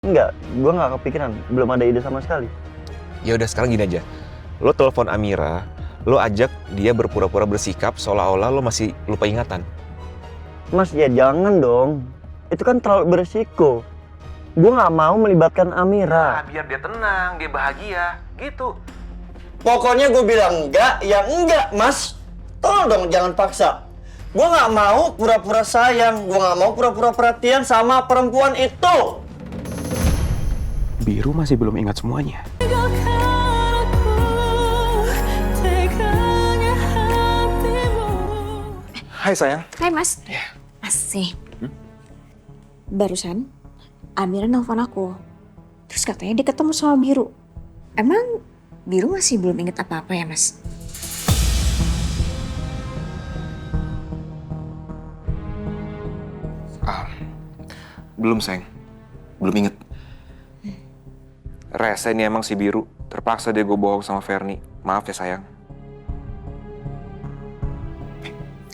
Enggak, gue nggak kepikiran. Belum ada ide sama sekali. Ya udah sekarang gini aja. Lo telepon Amira, lo ajak dia berpura-pura bersikap seolah-olah lo masih lupa ingatan. Mas, ya jangan dong. Itu kan terlalu beresiko. Gue nggak mau melibatkan Amira. Biar dia tenang, dia bahagia, gitu. Pokoknya gue bilang enggak, ya enggak, Mas. Tolong dong, jangan paksa. Gue nggak mau pura-pura sayang. Gue nggak mau pura-pura perhatian sama perempuan itu. Biru masih belum ingat semuanya. Hai sayang. Hai Mas. Masih. Barusan Amira nelfon aku. Terus katanya dia ketemu sama Biru. Emang Biru masih belum inget apa-apa ya Mas? Belum, sayang. Belum inget. Rese nih emang si Biru. Terpaksa dia gue bohong sama Ferni. Maaf ya, sayang.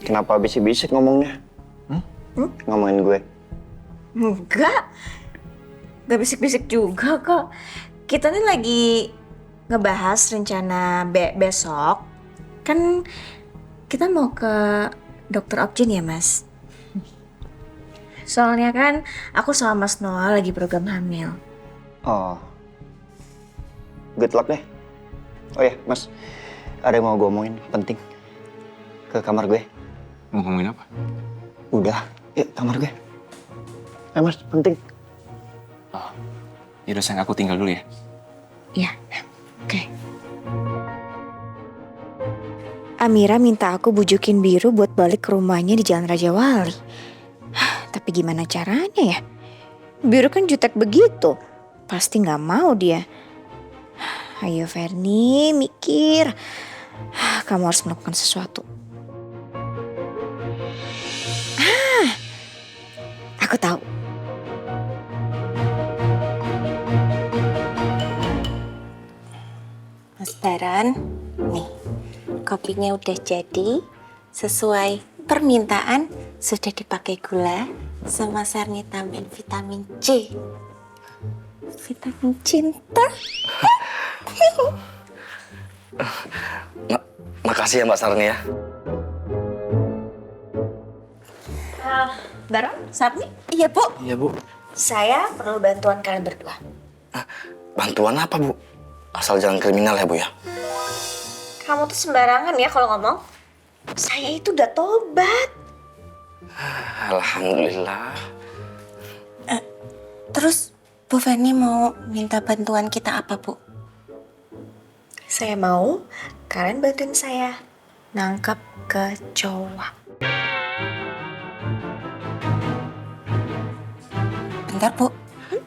Kenapa bisik-bisik ngomongnya? Ngomongin gue. Enggak. Gak bisik-bisik juga kok. Kita nih lagi ngebahas rencana besok. Kan kita mau ke dokter Opjin ya Mas? Soalnya kan aku sama Mas Noah lagi program hamil. Oh. Good luck deh. Oh ya, Mas. Ada yang mau gue omongin, penting. Ke kamar gue. Mau ngomongin apa? Udah, yuk kamar gue. Mas, penting. Yaudah sayang, aku tinggal dulu ya. Iya. Oke. Amira minta aku bujukin Biru buat balik ke rumahnya di Jalan Raja Wali. Tapi gimana caranya ya? Biru kan jutek begitu. Pasti nggak mau dia. Ayo Ferni, mikir. Kamu harus melakukan sesuatu. Aku tahu. Mas Baran, nih kopinya udah jadi sesuai permintaan, sudah dipakai gula sama Sarni tambahin vitamin C. Vitamin cinta. Makasih ya Mbak Sarni ya. Baron, Sarni? Iya Bu. Iya Bu. Saya perlu bantuan kalian berdua. Bantuan apa, Bu? Asal jangan kriminal ya, Bu ya? Kamu tuh sembarangan ya kalau ngomong. Saya itu udah tobat. Alhamdulillah. Terus Bu Feni mau minta bantuan kita apa Bu? Saya mau kalian bantuin saya nangkap kecoa. Bentar Bu,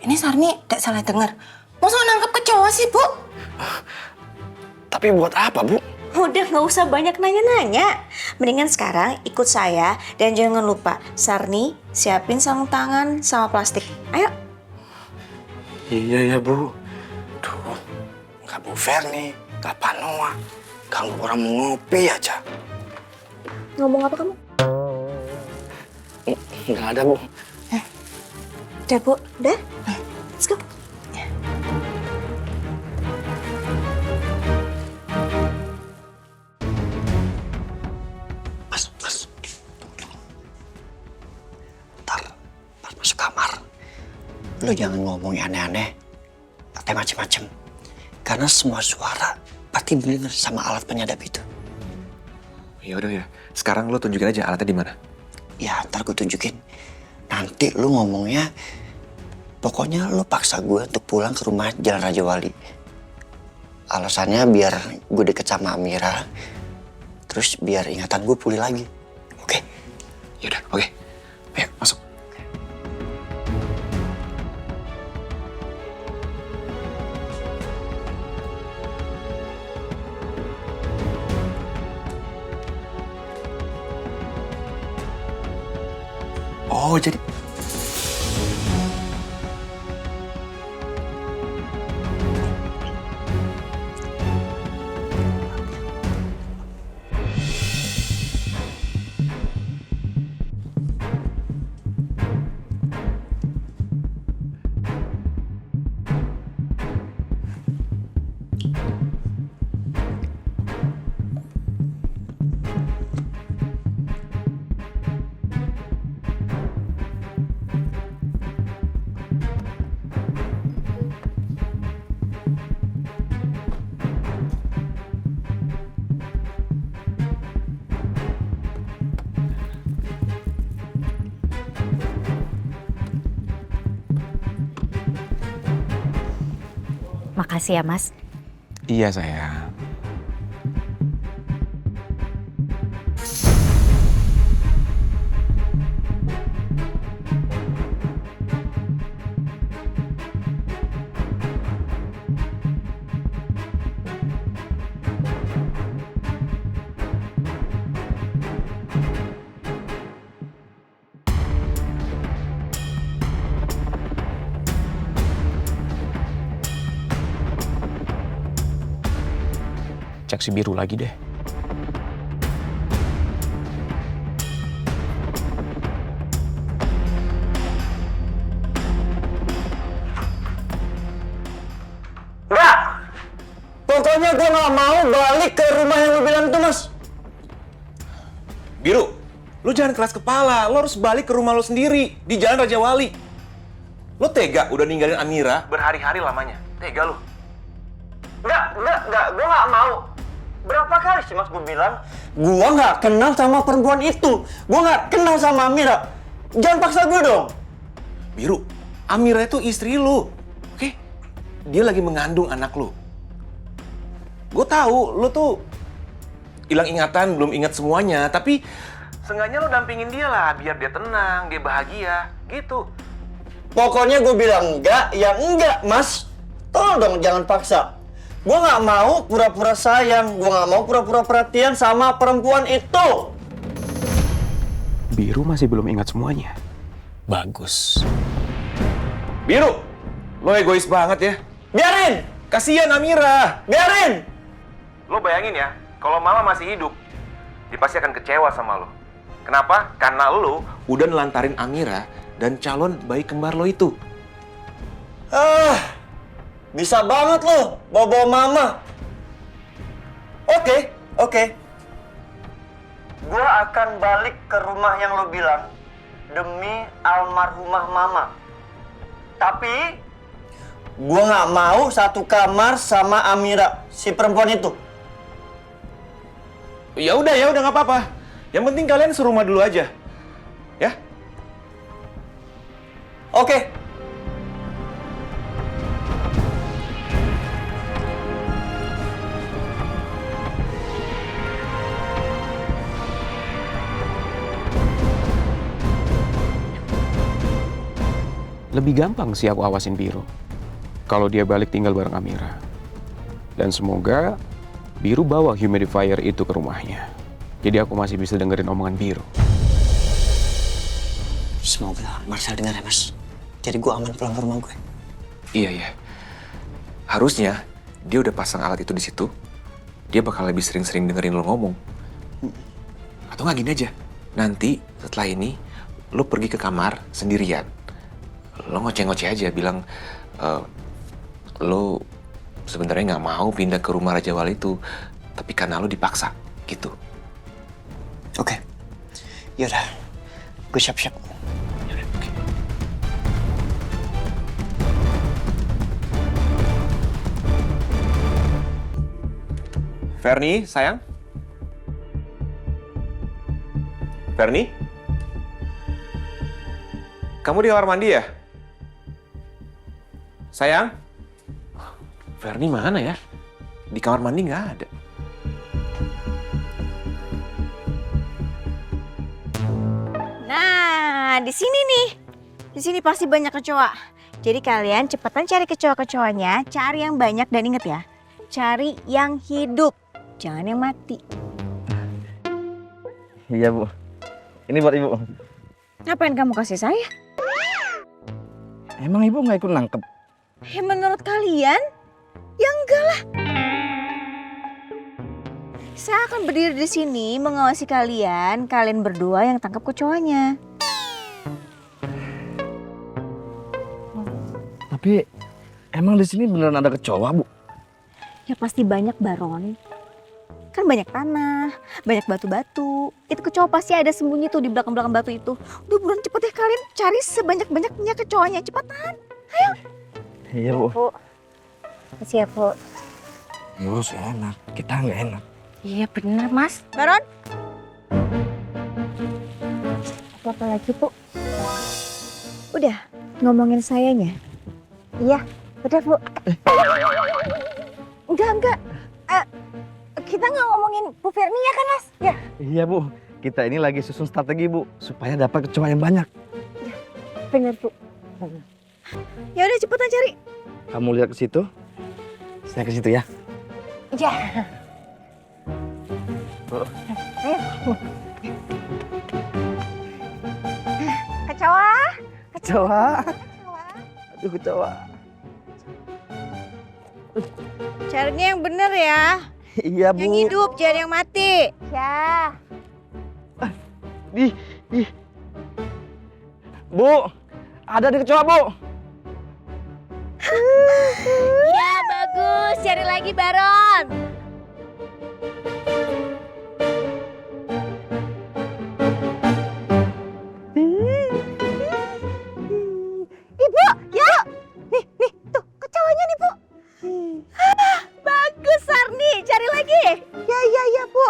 ini Sarni tidak salah dengar. Masa nangkep kecoa sih Bu? Tapi buat apa, Bu? Udah nggak usah banyak nanya-nanya. Mendingan sekarang ikut saya dan jangan lupa Sarni siapin sarung tangan sama plastik. Ayo. Iya ya, Bu. Duh, nggak Bu Ferni, nggak Pak Noah. Ganggu orang mau ngopi aja. Ngomong apa kamu? Nggak ada, Bu. Udah Bu. Udah? Let's go. Mas. Ntar masuk kamar. Lu jangan ngomong yang aneh-aneh. Pakai macem-macem. Karena semua suara pasti didengar sama alat penyadap itu. Ya udah ya. Sekarang lo tunjukin aja alatnya di mana. Ya, ntar gue tunjukin. Nanti lu ngomongnya, pokoknya lu paksa gue untuk pulang ke rumah Jalan Raja Wali. Alasannya biar gue deket sama Amira, terus biar ingatan gue pulih lagi. Oke? Yaudah, oke. Ayo, masuk. Oh, jadi... Makasih ya, Mas. Iya, sayang. Cek si Biru lagi deh. Enggak! Pokoknya gue gak mau balik ke rumah yang lu bilang itu, Mas. Biru, lo jangan keras kepala. Lo harus balik ke rumah lo sendiri di Jalan Raja Wali. Lo tega udah ninggalin Amira berhari-hari lamanya. Tega lo. Enggak. Gue gak mau. Berapa kali sih, Mas, gue bilang? Gue gak kenal sama perempuan itu. Gue gak kenal sama Amira. Jangan paksa gue dong. Biru, Amira itu istri lo. Oke? Dia lagi mengandung anak lo. Gue tahu lo tuh hilang ingatan, belum ingat semuanya. Tapi seenggaknya lo dampingin dia lah, biar dia tenang, dia bahagia. Gitu. Pokoknya gue bilang enggak, ya enggak, Mas. Tolong dong, jangan paksa. Gue gak mau pura-pura sayang, gue gak mau pura-pura perhatian sama perempuan itu. Biru masih belum ingat semuanya. Bagus. Biru, lo egois banget ya. Biarin! Kasihan Amira. Biarin! Lo bayangin ya, kalau Mama masih hidup, dia pasti akan kecewa sama lo. Kenapa? Karena lo udah nelantarin Amira dan calon bayi kembar lo itu. Bisa banget lo bawa-bawa mama. Oke. Gue akan balik ke rumah yang lo bilang demi almarhumah mama. Tapi gue gak mau satu kamar sama Amira, si perempuan itu. Ya udah nggak apa-apa. Yang penting kalian serumah dulu aja, ya. Oke. Lebih gampang sih aku awasin Biru kalau dia balik tinggal bareng Amira. Dan semoga Biru bawa humidifier itu ke rumahnya. Jadi aku masih bisa dengerin omongan Biru. Semoga Marcel dengar ya, Mas. Jadi gue aman pulang ke rumah gue. Iya. Harusnya dia udah pasang alat itu di situ. Dia bakal lebih sering-sering dengerin lo ngomong. Atau nggak gini aja. Nanti setelah ini lo pergi ke kamar sendirian. Lo ngoceh-ngoceh aja bilang lo sebenarnya nggak mau pindah ke rumah Raja Wali itu, tapi karena lo dipaksa gitu. Oke. Yaudah. Gue siap-siap. Ferni, sayang. Ferni? Kamu di kamar mandi ya? Sayang? Ferni mana ya? Di kamar mandi nggak ada. Nah, di sini nih. Di sini pasti banyak kecoa. Jadi kalian cepetan cari kecoa-kecoanya, cari yang banyak dan inget ya, cari yang hidup, jangan yang mati. Iya, Bu. Ini buat Ibu. Ngapain kamu kasih saya? Emang Ibu nggak ikut nangkep? Ya menurut kalian, ya enggak lah. Saya akan berdiri di sini mengawasi kalian berdua yang tangkap kecoanya. Tapi emang di sini beneran ada kecoa, Bu? Ya pasti banyak Baron. Kan banyak tanah, banyak batu-batu. Itu kecoa pasti ada sembunyi tuh di belakang-belakang batu itu. Udah buruan cepet deh kalian cari sebanyak-banyaknya kecoanya. Cepetan. Iya bu. Makasih ya, Bu. Lu sih enak, kita nggak enak. Iya bener Mas. Baron. Apa lagi, Bu? Udah ngomongin sayanya? Iya, udah, Bu. Enggak. Kita nggak ngomongin Bu Ferni ya kan, Mas? Ya. Iya bu, kita ini lagi susun strategi bu, supaya dapat kecoa yang banyak. Bener, Bu. Ya udah cepetan cari. Kamu lihat ke situ, saya ke situ ya. Iya. Kecoa. Kecoa. Aduh kecoa. Carinya yang bener ya. Iya bu. Yang hidup, jangan yang mati. Ya. Ih. Bu, ada di kecoa bu. Ya bagus, cari lagi Baron. Ibu, ya. Nih, tuh kecoanya nih, Bu. Bagus, Sarni. Cari lagi. Ya, Bu.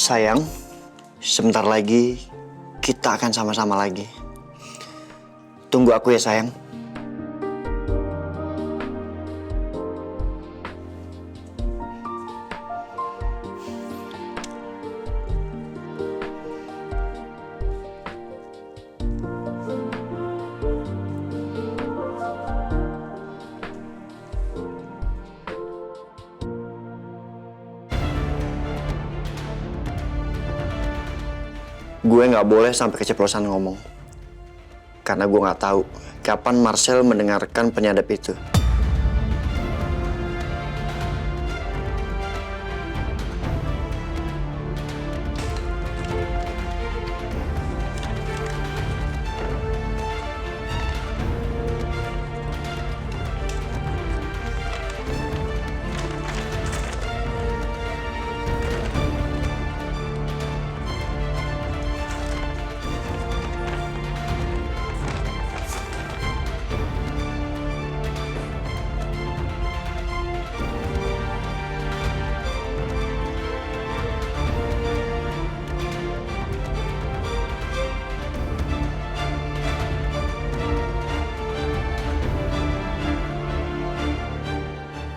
Sayang, sebentar lagi kita akan sama-sama lagi. Tunggu aku ya sayang. Gue nggak boleh sampai keceplosan ngomong. Karena gue nggak tahu kapan Marcel mendengarkan penyadap itu.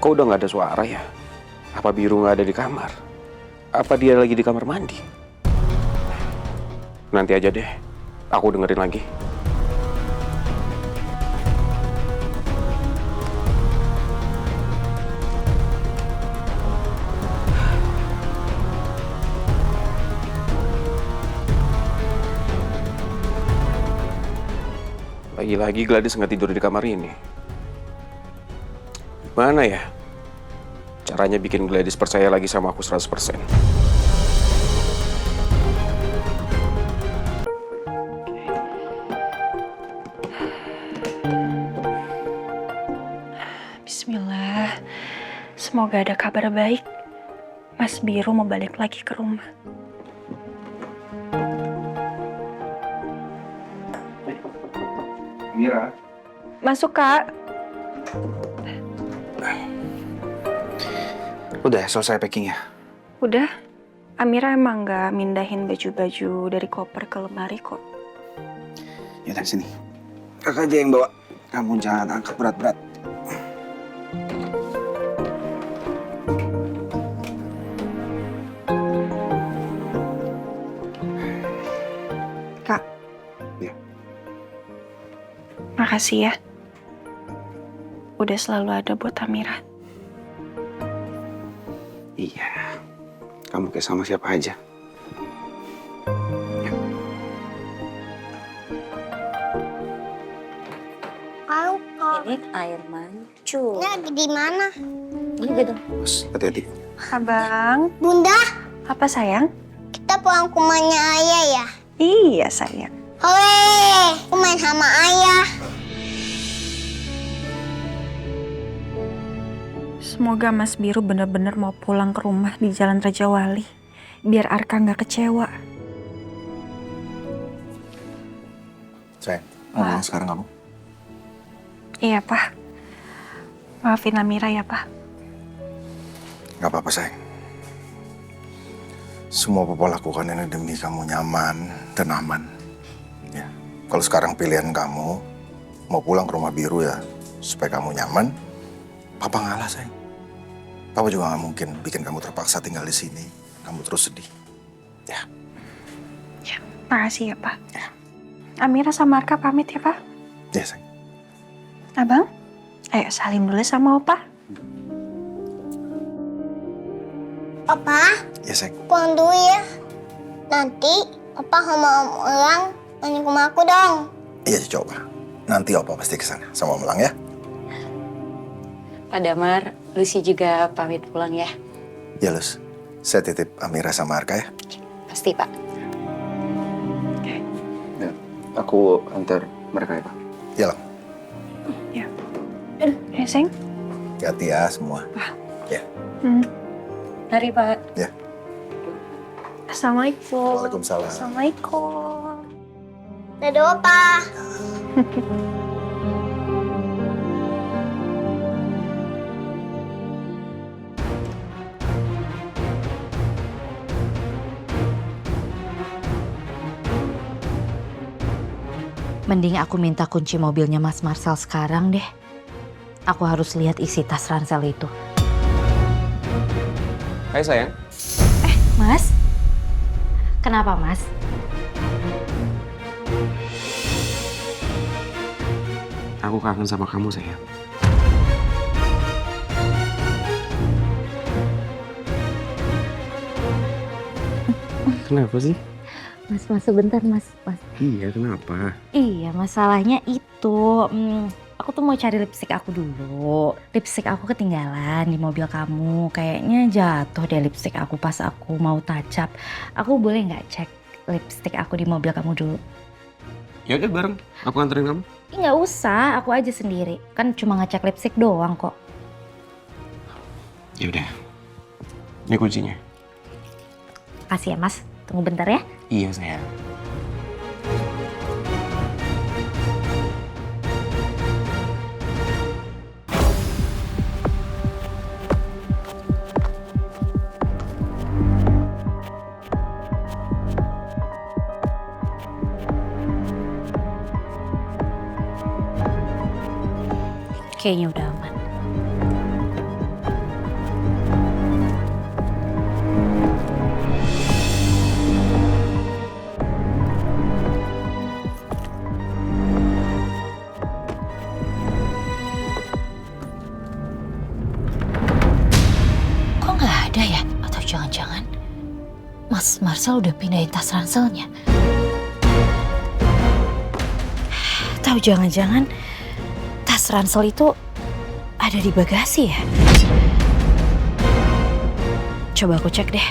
Kok udah nggak ada suara ya? Apa Biru nggak ada di kamar? Apa dia lagi di kamar mandi? Nanti aja deh, aku dengerin lagi. Lagi-lagi Gladys nggak tidur di kamar ini. Gimana ya? Caranya bikin Gladys percaya lagi sama aku 100%. Bismillah. Semoga ada kabar baik. Mas Biru mau balik lagi ke rumah. Mira. Masuk, Kak. Udah selesai packing ya? Udah. Amira emang nggak mindahin baju-baju dari koper ke lemari kok. Ya dari sini. Kakak aja yang bawa. Kamu jangan angkat berat-berat. Kak. Ya. Makasih ya. Udah selalu ada buat Amira. Iya. Kamu kayak sama siapa aja. Halo, Kak. Ini air mancur. Ini lagi di mana? Ini gedung. Bos, hati-hati. Abang, Bunda, apa sayang? kita pulang ke rumahnya ayah ya? Iya sayang. Hore, aku main sama ayah. Semoga Mas Biru benar-benar mau pulang ke rumah di Jalan Raja Wali. Biar Arka nggak kecewa. Sayang, mau pulang sekarang kamu? Iya, Pak. Maafin Amira ya, Pak. Gak apa-apa, sayang. Semua papa lakukan ini demi kamu nyaman dan aman. Ya. Kalau sekarang pilihan kamu mau pulang ke rumah Biru ya supaya kamu nyaman, papa ngalah, sayang. Papa juga gak mungkin bikin kamu terpaksa tinggal di sini. Kamu terus sedih. Ya. Ya, makasih ya, Pak. Amira sama Arka pamit ya, Pak. Ya, sayang. Abang, ayo salim dulu sama Opa. Papa, Ya, sayang. pulang dulu ya. Nanti Papa sama Om Elang main ke rumah aku dong. Iya, coba. Nanti Opa pasti kesana sama Om Elang ya. Pak Damar, Lucy juga pamit pulang ya. Ya, Lus. Saya titip Amira sama Arka ya. Pasti, Pak. Ya, aku antar mereka ya, Pak. Ya, Lang. Ya, Seng. Hati-hati ya semua. Ya. Mari, Pak. Ya. Assalamualaikum. Waalaikumsalam. Assalamualaikum. Dadah, Opa. Mending aku minta kunci mobilnya Mas Marcel sekarang deh. Aku harus lihat isi tas ransel itu. Hai sayang. Mas? Kenapa, Mas? Aku kangen sama kamu sayang. Kenapa sih? Mas, sebentar, Mas. Iya, kenapa? Iya, masalahnya itu. Aku tuh mau cari lipstik aku dulu. Lipstik aku ketinggalan di mobil kamu. Kayaknya jatuh deh lipstik aku pas aku mau touch up. Aku boleh nggak cek lipstik aku di mobil kamu dulu? Ya udah bareng. Aku anterin kamu. Ih, nggak usah, aku aja sendiri. Kan cuma ngecek lipstik doang kok. Ya udah. Ini kuncinya. Kasih ya, Mas. Tunggu bentar ya. Iya sayang. Kayaknya udah aman. Kok nggak ada ya? Atau jangan-jangan Mas Marcel udah pindahin tas ranselnya? Atau jangan-jangan tas ransel itu ada di bagasi ya? Coba aku cek deh.